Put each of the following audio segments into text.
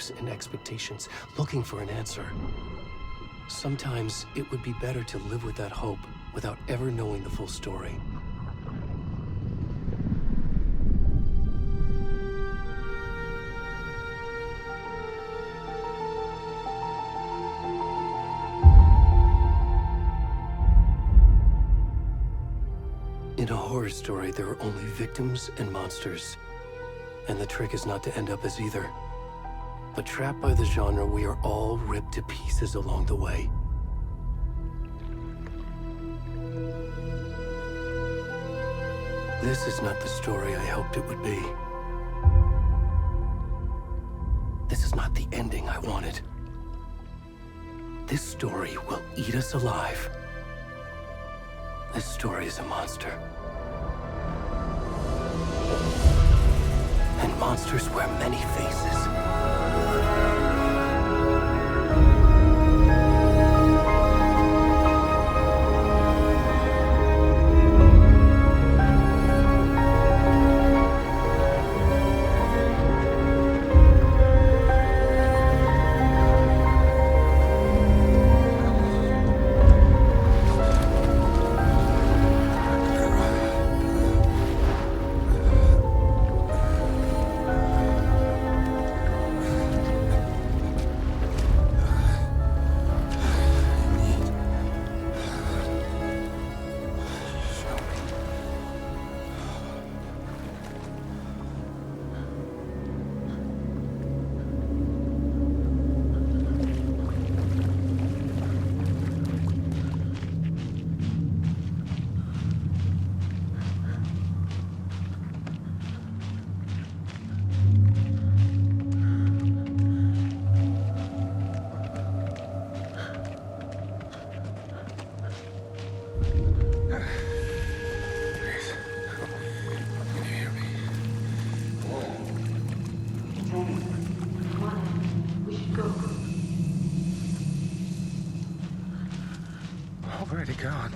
hopes and expectations, looking for an answer. Sometimes it would be better to live with that hope without ever knowing the full story. In a horror story, there are only victims and monsters. And the trick is not to end up as either. But trapped by the genre, we are all ripped to pieces along the way. This is not the story I hoped it would be. This is not the ending I wanted. This story will eat us alive. This story is a monster. And monsters wear many faces. Already gone.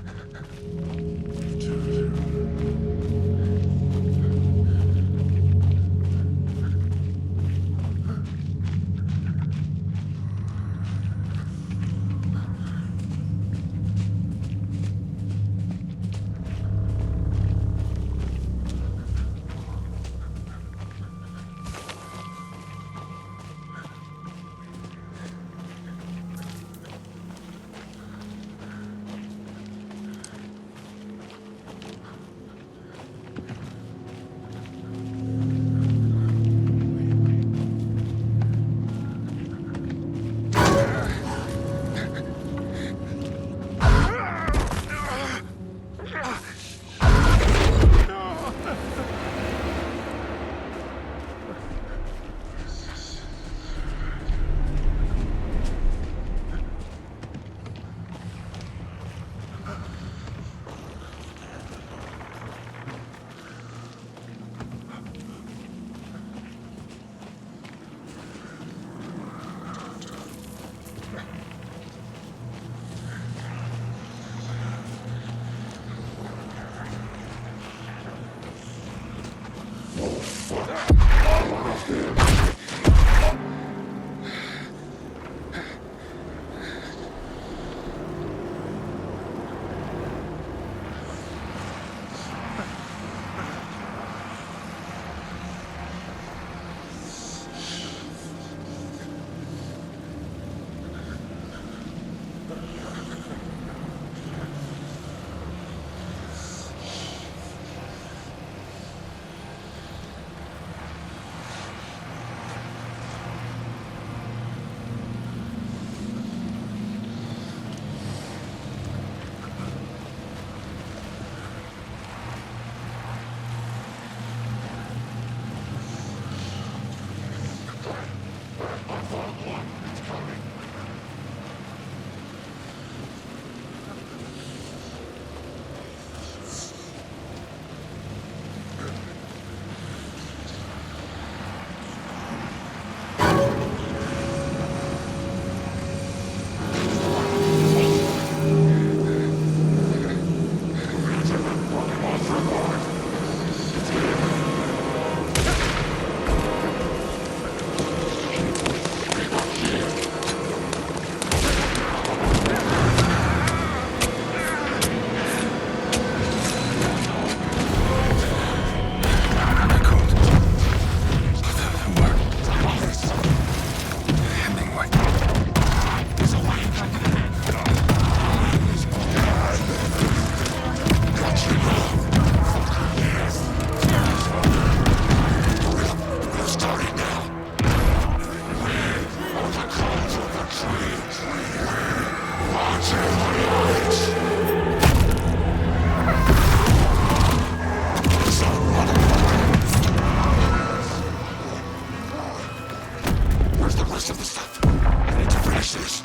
rest of the stuff. I need to finish this.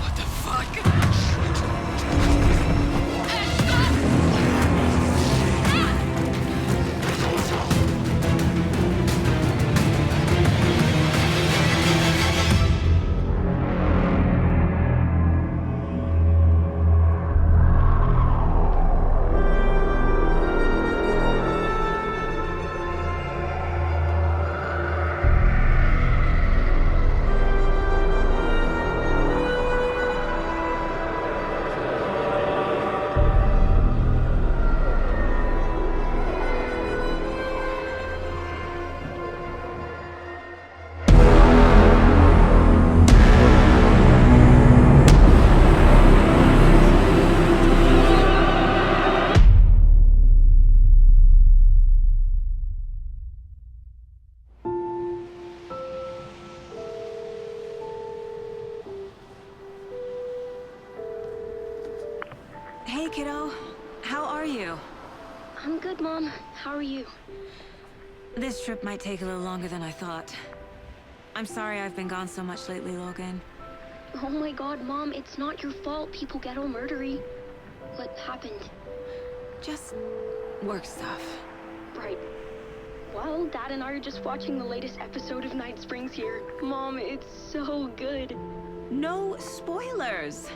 What the fuck? Hey, kiddo. How are you? I'm good, Mom. How are you? This trip might take a little longer than I thought. I'm sorry I've been gone so much lately, Logan. Oh my god, Mom, it's not your fault people get all murdery. What happened? Just work stuff. Right. Well, Dad and I are just watching the latest episode of Night Springs here. Mom, it's so good. No spoilers!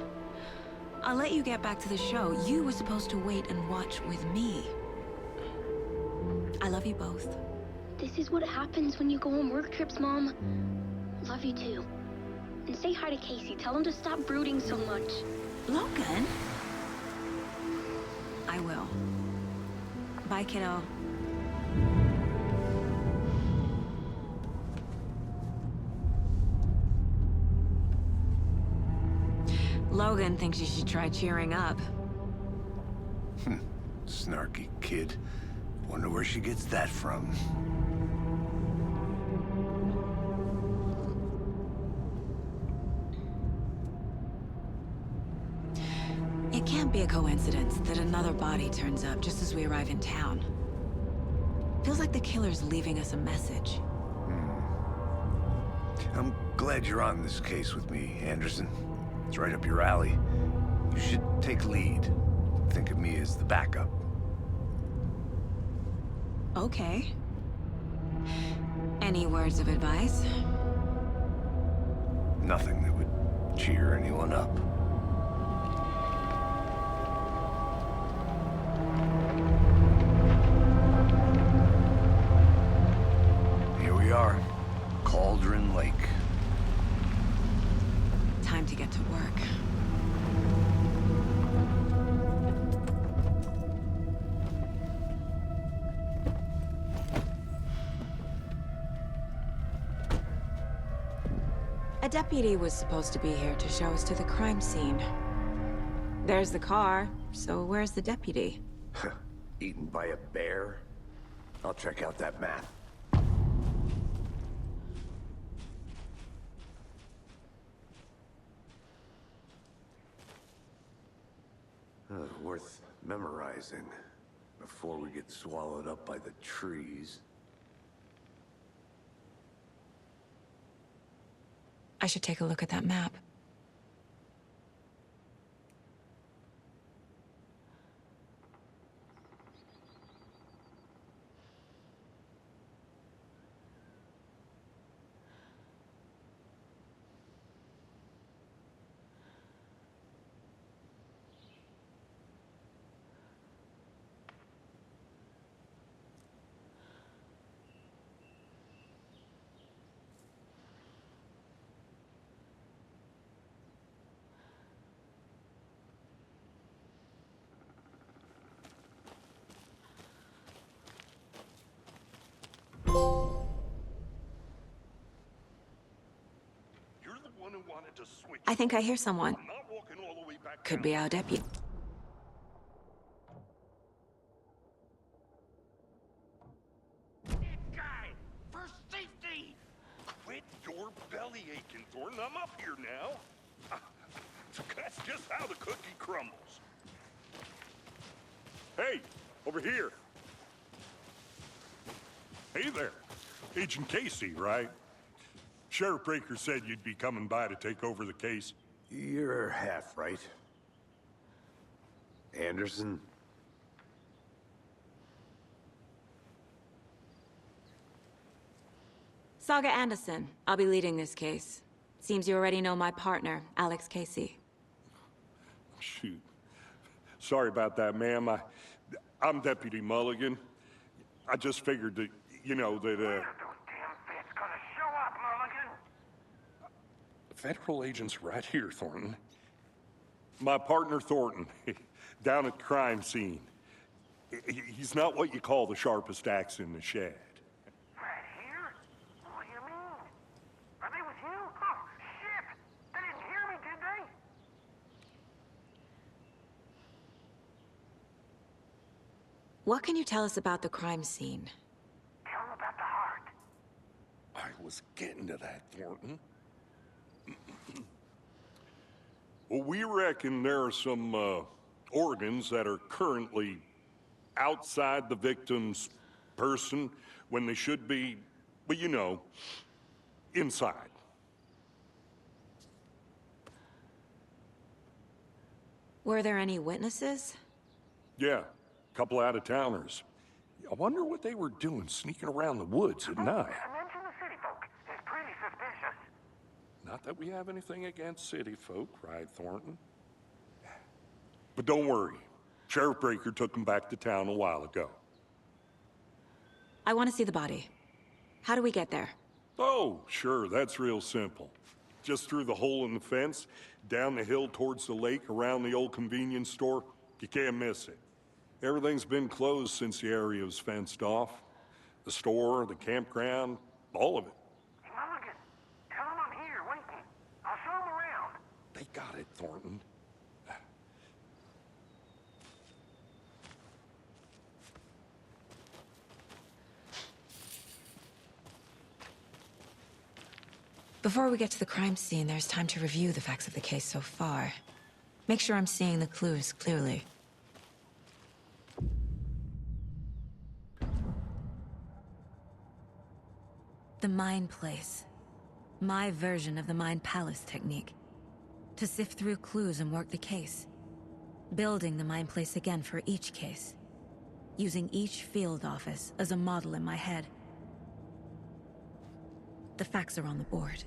I'll let you get back to the show. You were supposed to wait and watch with me. I love you both. This is what happens when you go on work trips, Mom. Love you too. And say hi to Casey. Tell him to stop brooding so much. Logan? I will. Bye, kiddo. Logan thinks you should try cheering up. Snarky kid. Wonder where she gets that from. It can't be a coincidence that another body turns up just as we arrive in town. Feels like the killer's leaving us a message. I'm glad you're on this case with me, Anderson. It's right up your alley. You should take lead. Think of me as the backup. Okay. Any words of advice? Nothing that would cheer anyone up. Here we are. Cauldron Lake. Time to get to work. A deputy was supposed to be here to show us to the crime scene. There's the car, so where's the deputy? Eaten by a bear? I'll check out that map. Worth memorizing before we get swallowed up by the trees. I should take a look at that map. I think I hear someone. Could be our deputy. Guy, for safety! Quit your belly aching, Thornton. I'm up here now. That's just how the cookie crumbles. Hey, over here. Hey there. Agent Casey, right? Sheriff Breaker said you'd be coming by to take over the case. You're half right. Anderson? Saga Anderson. I'll be leading this case. Seems you already know my partner, Alex Casey. Shoot. Sorry about that, ma'am. I'm Deputy Mulligan. I just figured that, you know, that, Those damn feds gonna show up, Mulligan. Federal agent's right here, Thornton. My partner, Thornton, down at the crime scene. He's not what you call the sharpest axe in the shed. Right here? What do you mean? Are they with you? Oh, shit! They didn't hear me, did they? What can you tell us about the crime scene? Tell them about the heart. I was getting to that, Thornton. Well, we reckon there are some organs that are currently outside the victim's person when they should be, well, you know, inside. Were there any witnesses? Yeah, a couple out-of-towners. I wonder what they were doing sneaking around the woods at night. Mention the city folk. It's pretty suspicious. Not that we have anything against city folk, right, Thornton? But don't worry. Sheriff Breaker took them back to town a while ago. I want to see the body. How do we get there? Oh, sure, that's real simple. Just through the hole in the fence, down the hill towards the lake, around the old convenience store. You can't miss it. Everything's been closed since the area was fenced off. The store, the campground, all of it. Hey, Mulligan, tell them I'm here, waiting. I'll show them around. They got it, Thornton. Before we get to the crime scene, there's time to review the facts of the case so far. Make sure I'm seeing the clues clearly. The Mind Place. My version of the Mind Palace technique. To sift through clues and work the case. Building the Mind Place again for each case. Using each field office as a model in my head. The facts are on the board.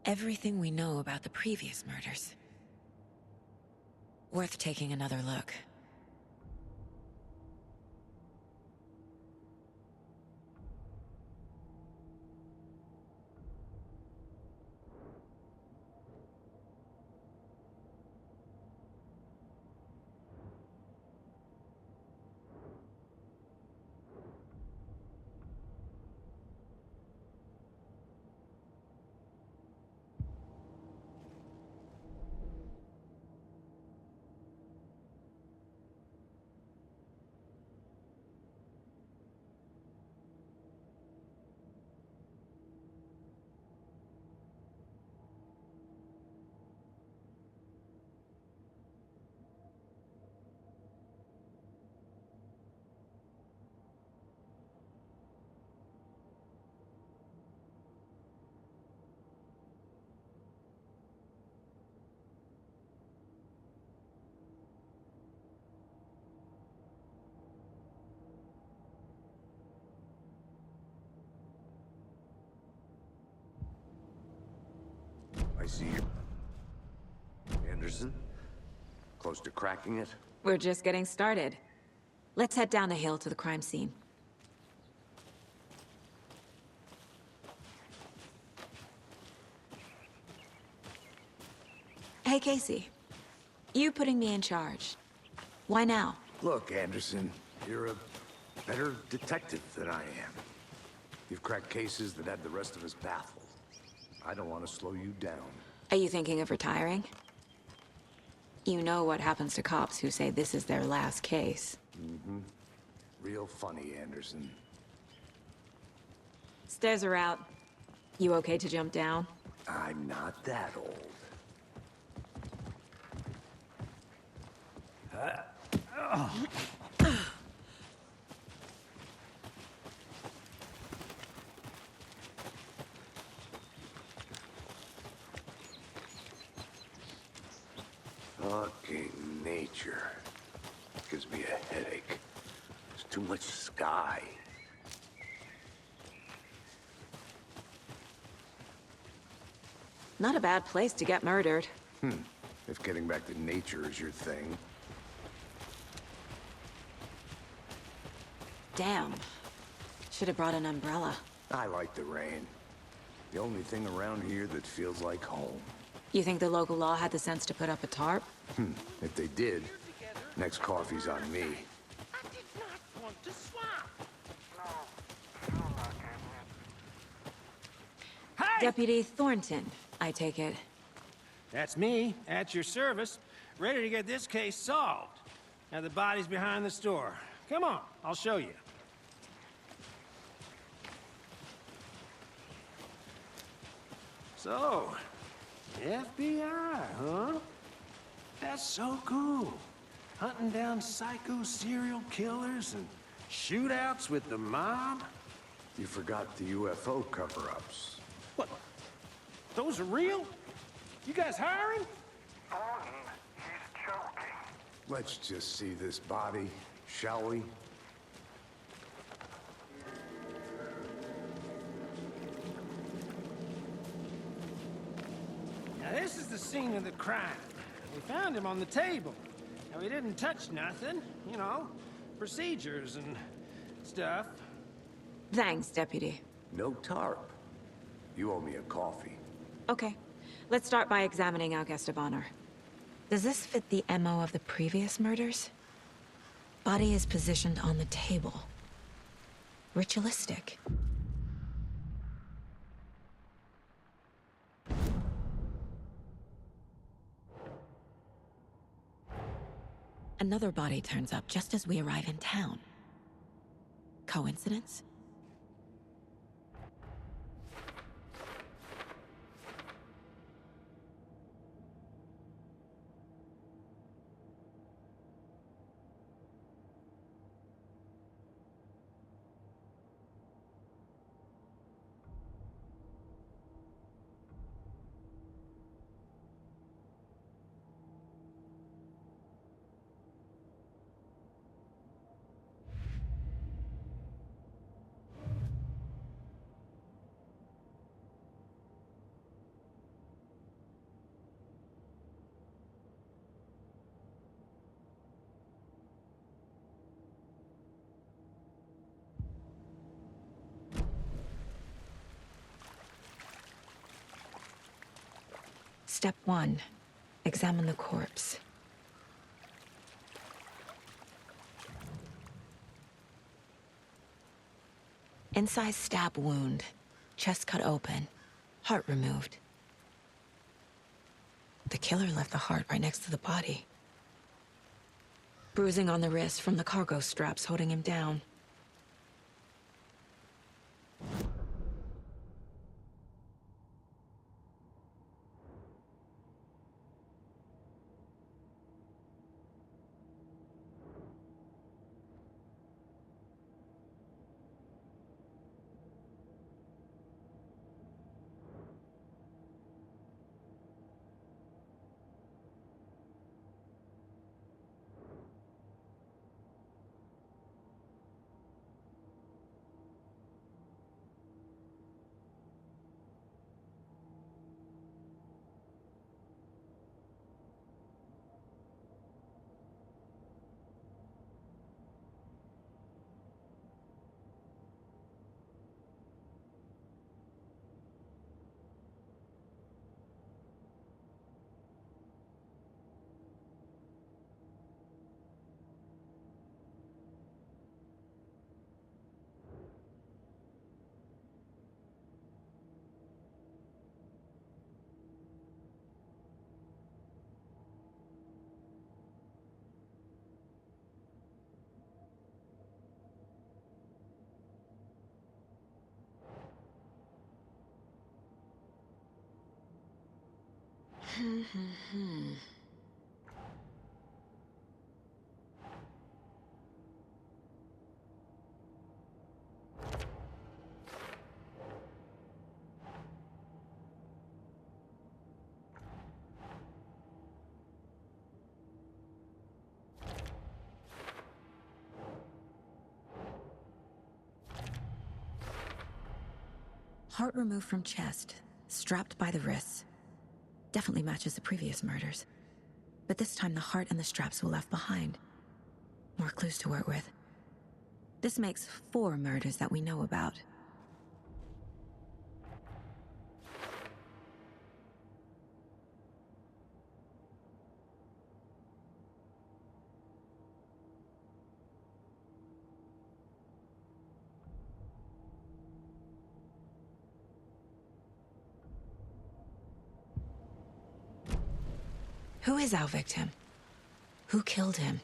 Everything we know about the previous murders. Worth taking another look. I see you. Anderson? Close to cracking it? We're just getting started. Let's head down the hill to the crime scene. Hey, Casey. You putting me in charge. Why now? Look, Anderson, you're a better detective than I am. You've cracked cases that had the rest of us baffled. I don't want to slow you down. Are you thinking of retiring? You know what happens to cops who say this is their last case. Real funny, Anderson. Stairs are out. You okay to jump down? I'm not that old. Fucking nature. Gives me a headache. There's too much sky. Not a bad place to get murdered. If getting back to nature is your thing. Damn. Should have brought an umbrella. I like the rain. The only thing around here that feels like home. You think the local law had the sense to put up a tarp? If they did, next coffee's on me. I did not want to swap. Hey! Deputy Thornton, I take it. That's me, at your service, ready to get this case solved. Now the body's behind the store. Come on, I'll show you. So, FBI, huh? That's so cool. Hunting down psycho serial killers and shootouts with the mob? You forgot the UFO cover-ups. What? Those are real? You guys hiring? Thornton, he's joking. Let's just see this body, shall we? Now this is the scene of the crime. We found him on the table. Now he didn't touch nothing, you know, procedures and stuff. Thanks, Deputy. No tarp. You owe me a coffee. Okay. Let's start by examining our guest of honor. Does this fit the MO of the previous murders? Body is positioned on the table. Ritualistic. Another body turns up just as we arrive in town. Coincidence? Step 1. Examine the corpse. Incised stab wound. Chest cut open. Heart removed. The killer left the heart right next to the body. Bruising on the wrist from the cargo straps holding him down. Heart removed from chest, strapped by the wrists. Definitely matches the previous murders. But this time the heart and the straps were left behind. More clues to work with. This makes 4 murders that we know about. Who is our victim? Who killed him?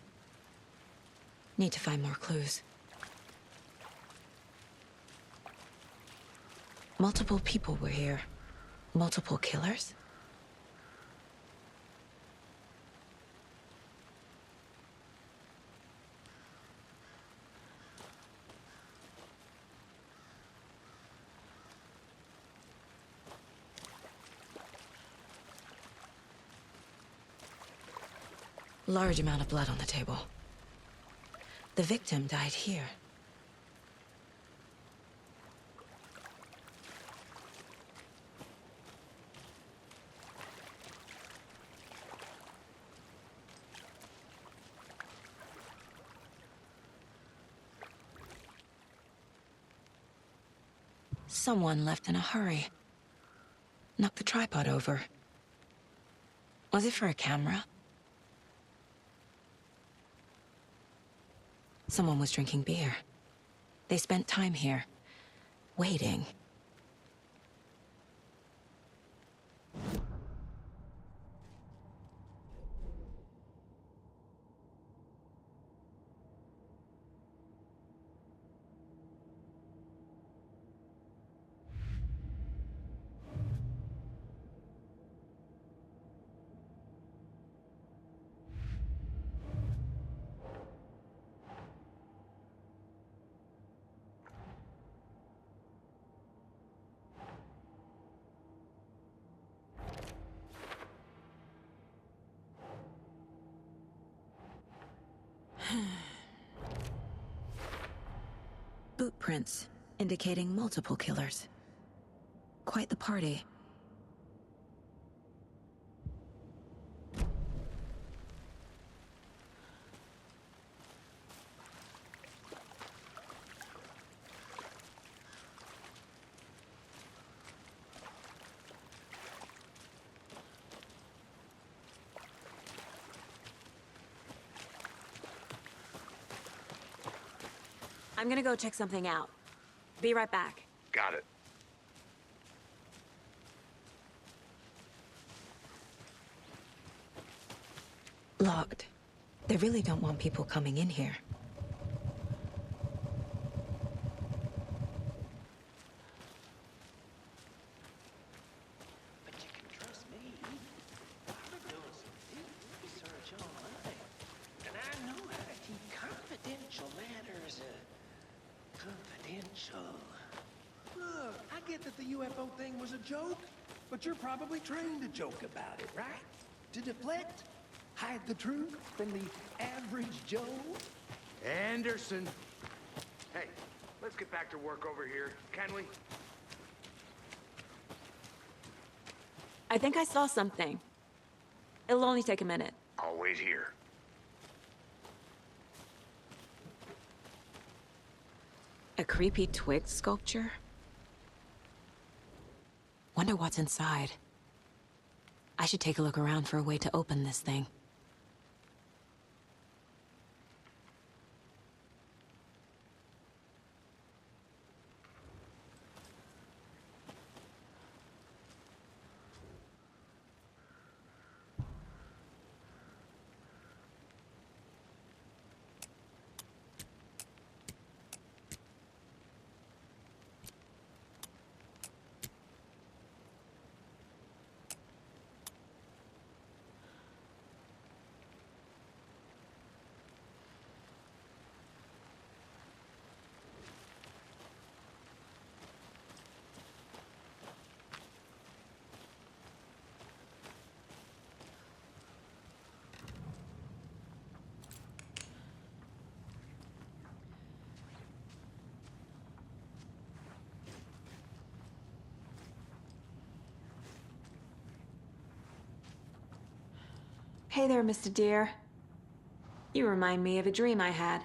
Need to find more clues. Multiple people were here. Multiple killers? Large amount of blood on the table. The victim died here. Someone left in a hurry. Knocked the tripod over. Was it for a camera? Someone was drinking beer. They spent time here, waiting. Boot prints, indicating multiple killers. Quite the party. I'm gonna go check something out. Be right back. Got it. Locked. They really don't want people coming in here. But you can trust me. I've been doing some deep research online, and I know how to keep confidential matters confidential. Look, I get that the UFO thing was a joke, but you're probably trained to joke about it, right? To deflect, hide the truth from the average Joe. Anderson. Hey, let's get back to work over here, can we? I think I saw something. It'll only take a minute. I'll wait here. A creepy twig sculpture? Wonder what's inside. I should take a look around for a way to open this thing. Hey there, Mr. Deer. You remind me of a dream I had.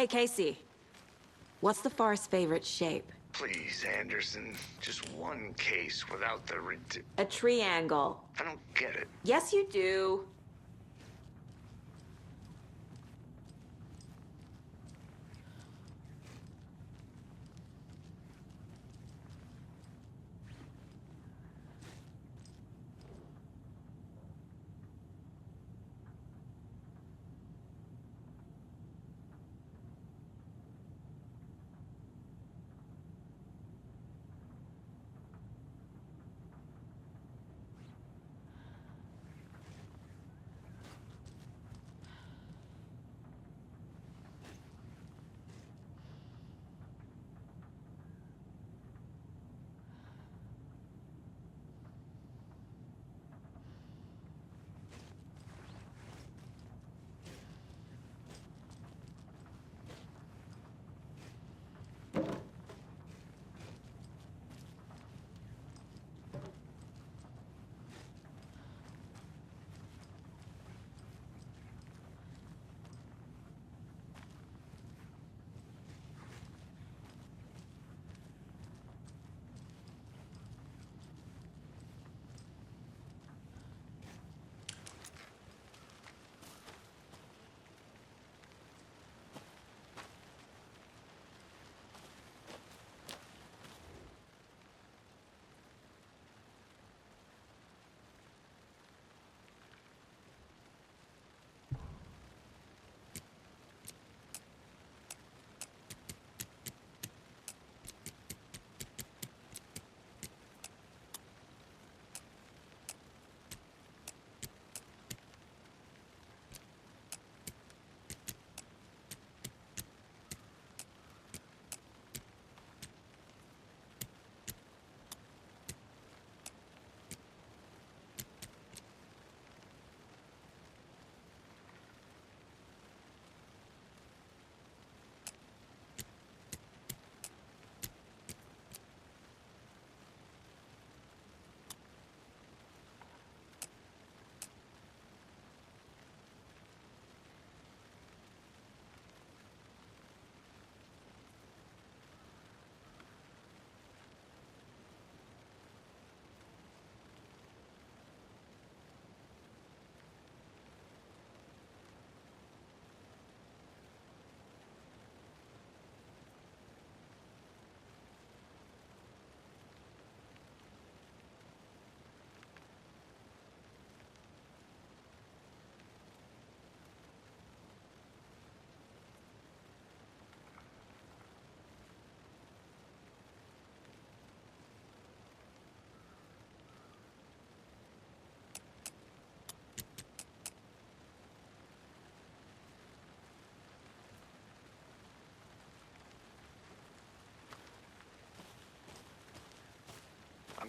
Hey, Casey. What's the far's favorite shape? Please, Anderson. Just one case without the A triangle. I don't get it. Yes, you do.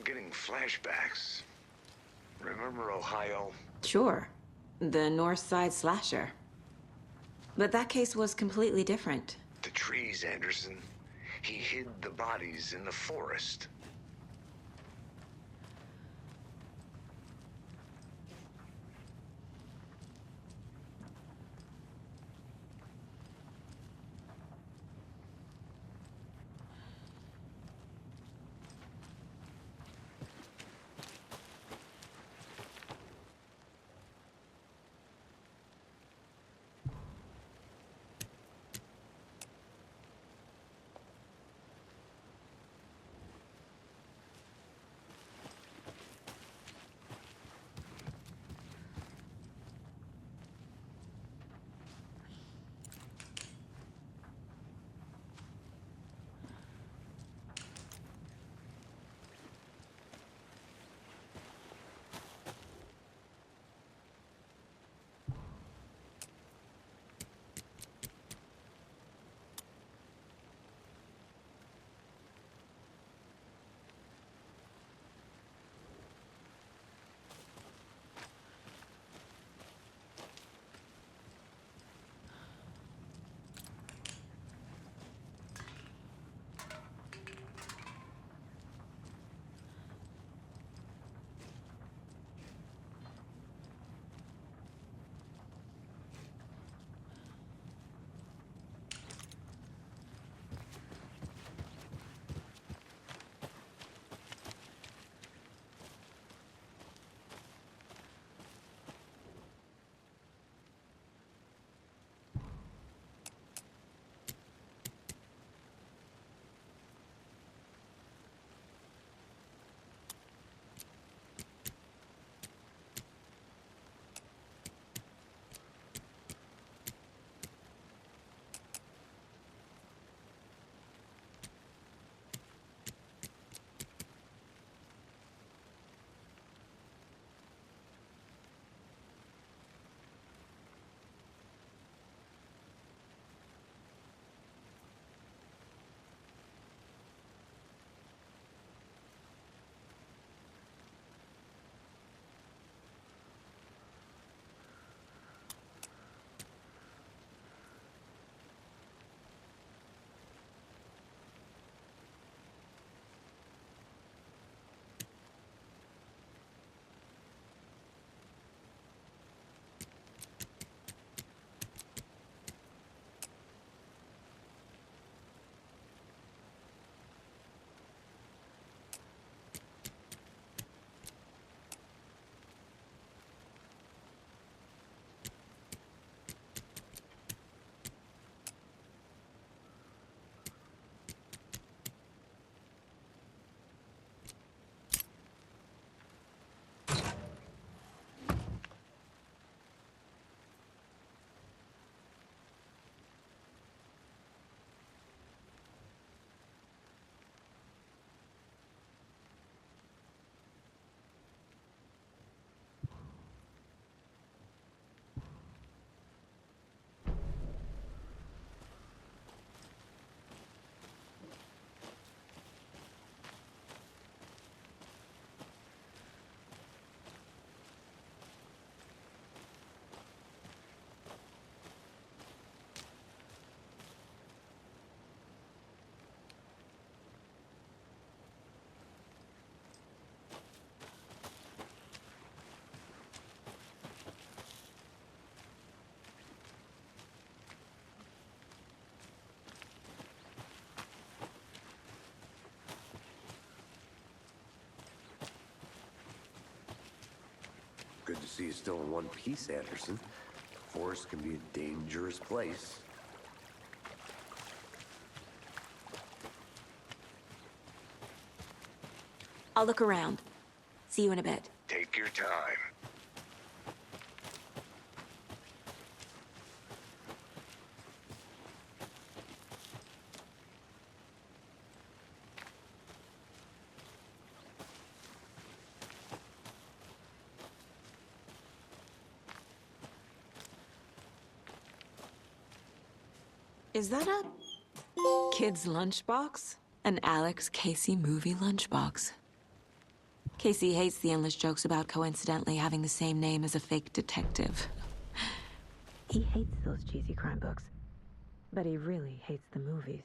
getting flashbacks. Remember Ohio? Sure. The North Side slasher. But that case was completely different. The trees, Anderson. He hid the bodies in the forest. Good to see you still in one piece, Anderson. The forest can be a dangerous place. I'll look around. See you in a bit. Take your time. Is that a kid's lunchbox? An Alex Casey movie lunchbox. Casey hates the endless jokes about coincidentally having the same name as a fake detective. He hates those cheesy crime books, but he really hates the movies.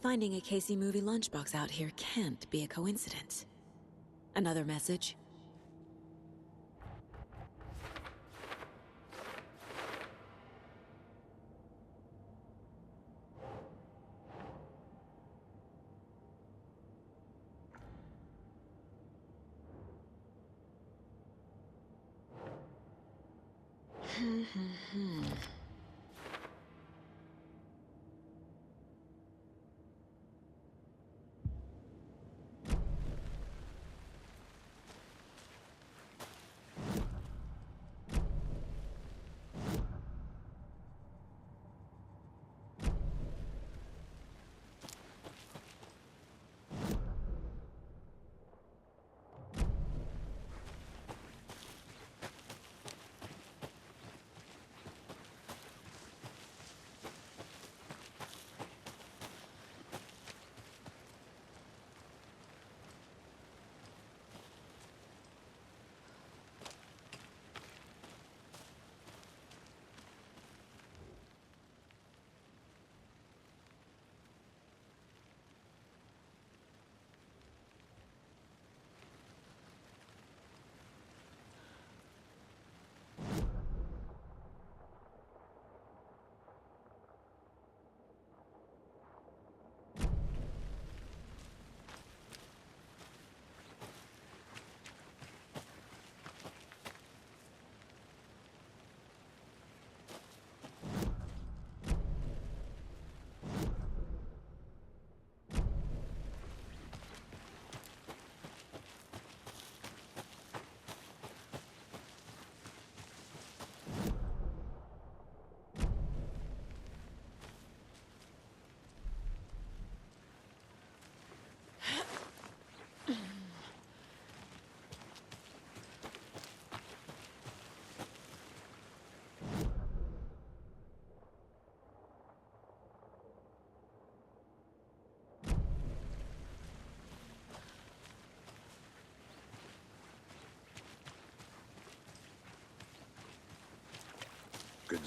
Finding a Casey movie lunchbox out here can't be a coincidence. Another message?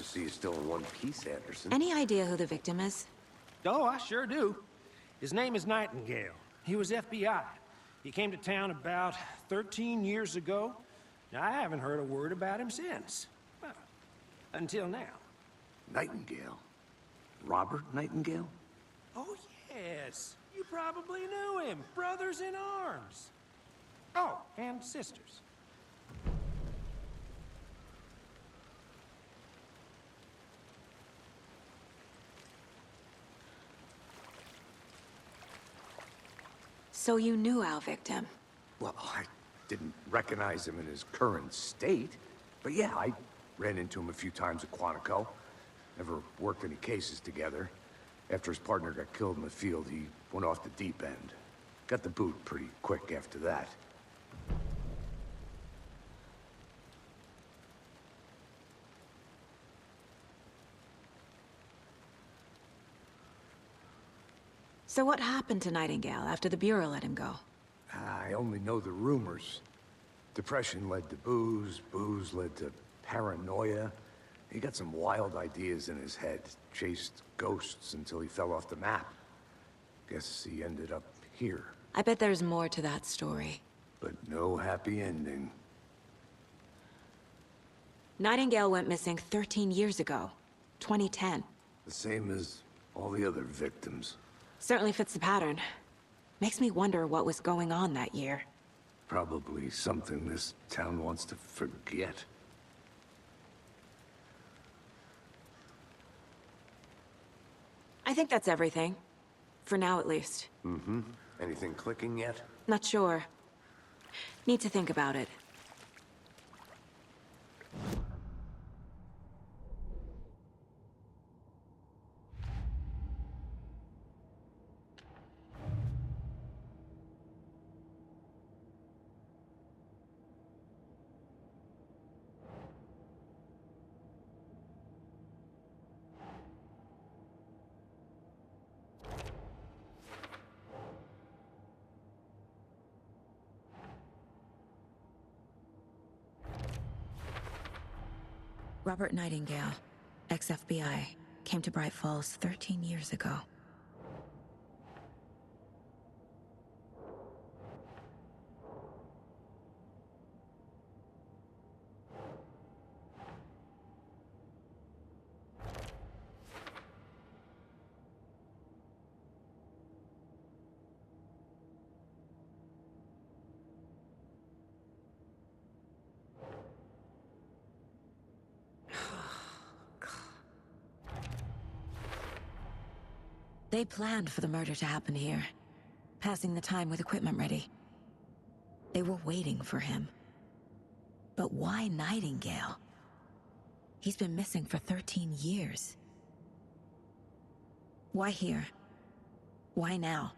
see you still in one piece, Anderson. Any idea who the victim is? Oh, I sure do. His name is Nightingale. He was FBI. He came to town about 13 years ago. Now, I haven't heard a word about him since. Well, until now. Nightingale? Robert Nightingale? Oh, yes. You probably knew him. Brothers in arms. Oh, and sisters. So you knew our victim? Well, I didn't recognize him in his current state. But yeah, I ran into him a few times at Quantico. Never worked any cases together. After his partner got killed in the field, he went off the deep end. Got the boot pretty quick after that. So what happened to Nightingale after the Bureau let him go? I only know the rumors. Depression led to booze, booze led to paranoia. He got some wild ideas in his head, chased ghosts until he fell off the map. Guess he ended up here. I bet there's more to that story. But no happy ending. Nightingale went missing 13 years ago, 2010. The same as all the other victims. Certainly fits the pattern. Makes me wonder what was going on that year. Probably something this town wants to forget. I think that's everything. For now, at least. Mm-hmm. Anything clicking yet? Not sure. Need to think about it. Robert Nightingale, ex-FBI, came to Bright Falls 13 years ago. They planned for the murder to happen here, passing the time with equipment ready. They were waiting for him. But why Nightingale? He's been missing for 13 years. Why here? Why now?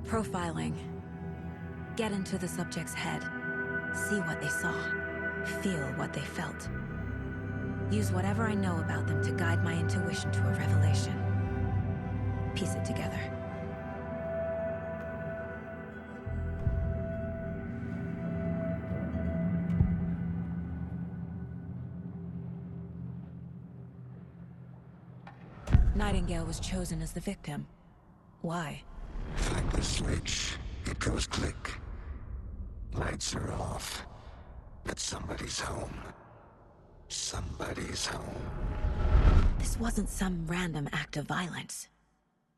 Profiling. Get into the subject's head. See what they saw. Feel what they felt. Use whatever I know about them to guide my intuition to a revelation. Piece it together. Nightingale was chosen as the victim. Why? Find the switch. It goes click. Lights are off. But somebody's home. Somebody's home. This wasn't some random act of violence.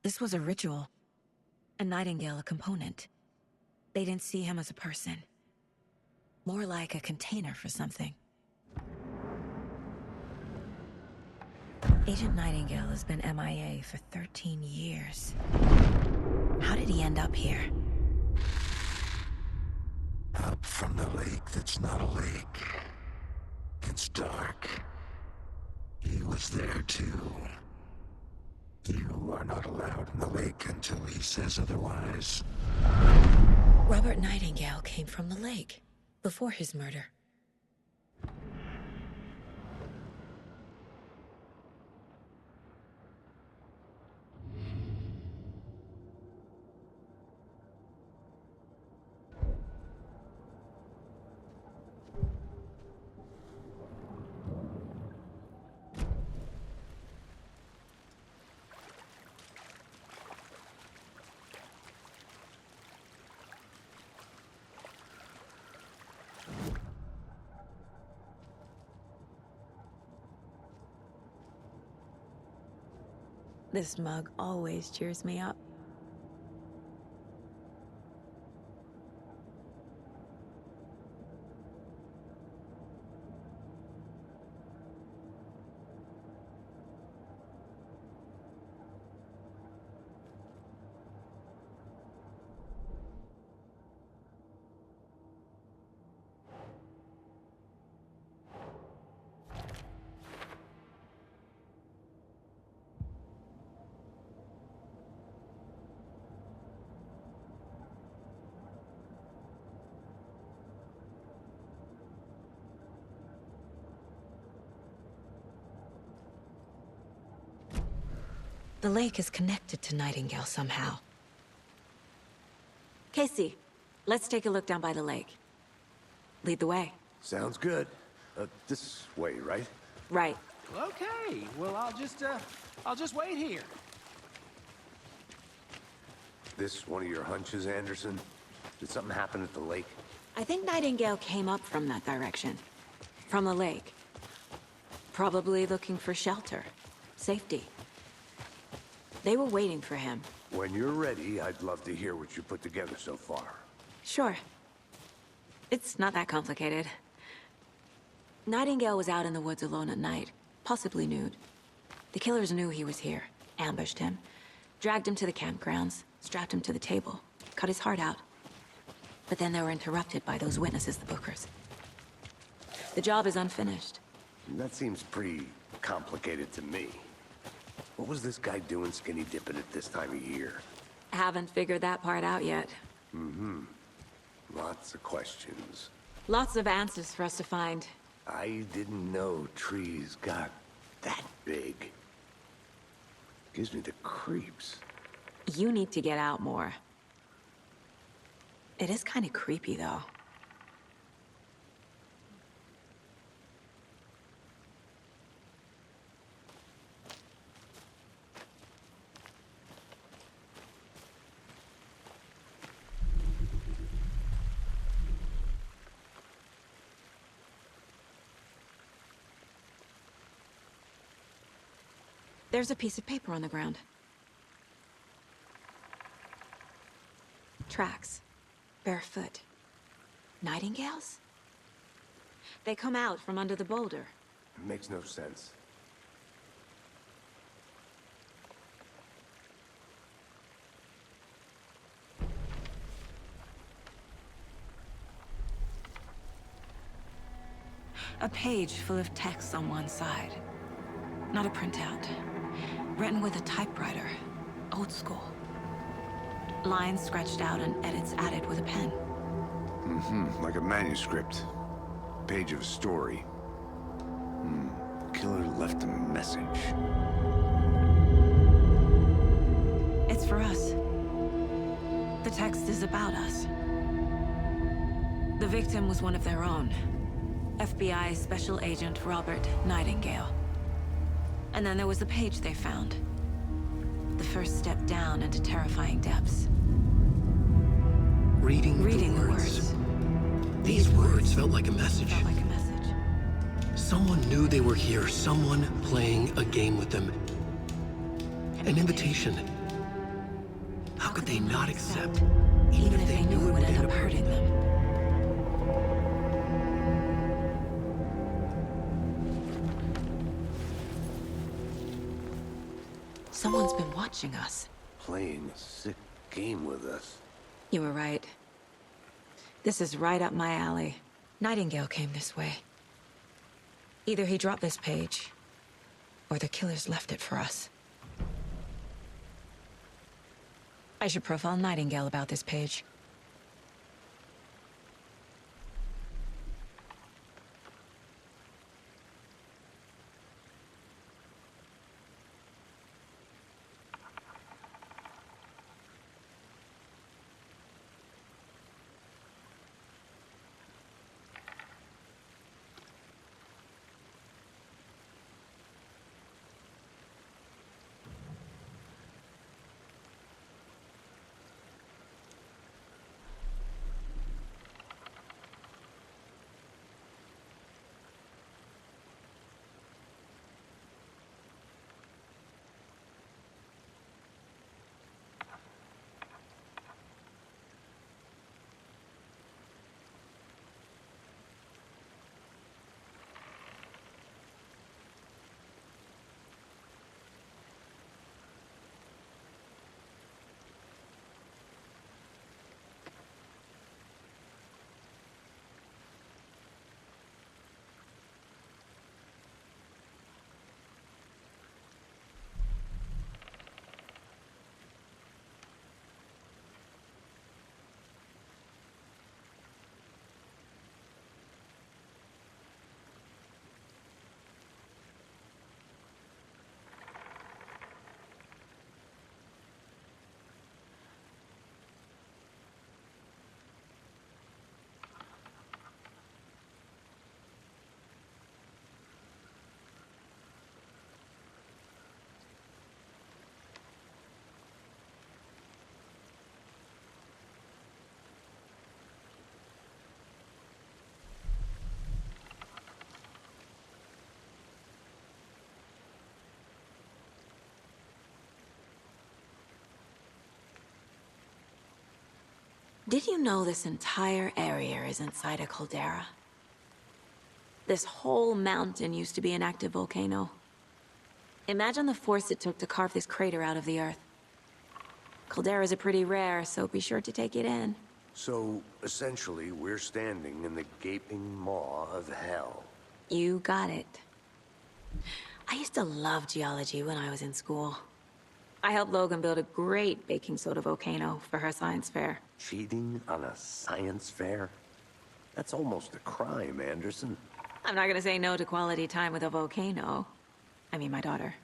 This was a ritual. And Nightingale a component. They didn't see him as a person. More like a container for something. Agent Nightingale has been MIA for 13 years. How did he end up here? Up from the lake that's not a lake. It's dark. He was there too. You are not allowed in the lake until he says otherwise. Robert Nightingale came from the lake, before his murder. This mug always cheers me up. The lake is connected to Nightingale somehow. Casey, let's take a look down by the lake. Lead the way. Sounds good. This way, right? Right. Okay, well, I'll just wait here. This one of your hunches, Anderson? Did something happen at the lake? I think Nightingale came up from that direction. From the lake. Probably looking for shelter. Safety. They were waiting for him. When you're ready, I'd love to hear what you put together so far. Sure. It's not that complicated. Nightingale was out in the woods alone at night, possibly nude. The killers knew he was here, ambushed him, dragged him to the campgrounds, strapped him to the table, cut his heart out. But then they were interrupted by those witnesses, the Bookers. The job is unfinished. That seems pretty complicated to me. What was this guy doing skinny dipping at this time of year? Haven't figured that part out yet. Lots of questions. Lots of answers for us to find. I didn't know trees got that big. Gives me the creeps. You need to get out more. It is kind of creepy, though. There's a piece of paper on the ground. Tracks. Barefoot. Nightingales? They come out from under the boulder. It makes no sense. A page full of text on one side. Not a printout. Written with a typewriter. Old school. Lines scratched out and edits added with a pen. Like a manuscript. Page of a story. Killer left a message. It's for us. The text is about us. The victim was one of their own. FBI Special Agent Robert Nightingale. And then there was the page they found. The first step down into terrifying depths. Reading the words. These words felt like a message. Someone knew they were here, someone playing a game with them. An invitation. How could they not accept, even if they knew it would end up hurting them? Someone's been watching us. Playing a sick game with us. You were right. This is right up my alley. Nightingale came this way. Either he dropped this page, or the killers left it for us. I should profile Nightingale about this page. Did you know this entire area is inside a caldera? This whole mountain used to be an active volcano. Imagine the force it took to carve this crater out of the earth. Calderas are pretty rare, so be sure to take it in. So, essentially, we're standing in the gaping maw of hell. You got it. I used to love geology when I was in school. I helped Logan build a great baking soda volcano for her science fair. Cheating on a science fair? That's almost a crime, Anderson. I'm not gonna say no to quality time with a volcano. I mean, my daughter.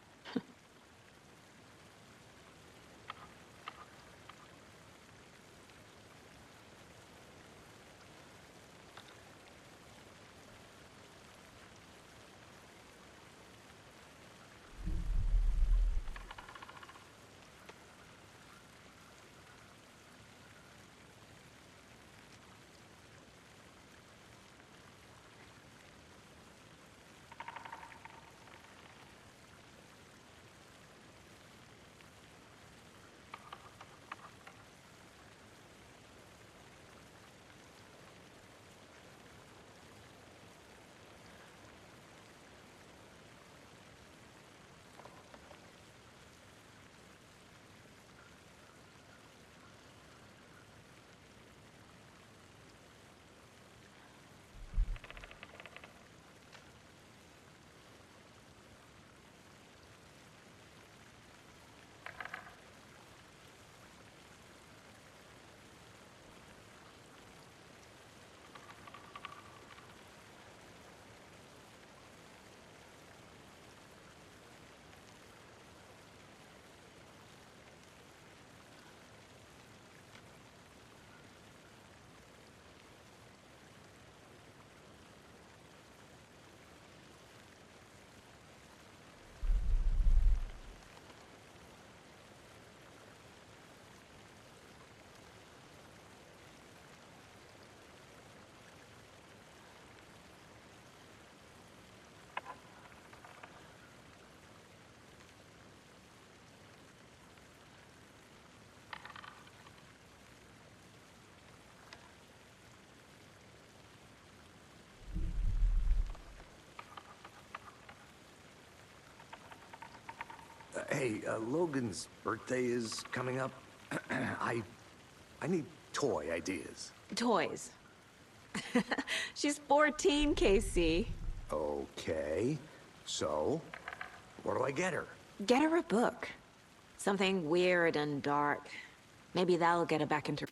Hey, Logan's birthday is coming up. I need toy ideas. Toys. She's 14, Casey. Okay, so what do I get her? Get her a book. Something weird and dark. Maybe that'll get her back into...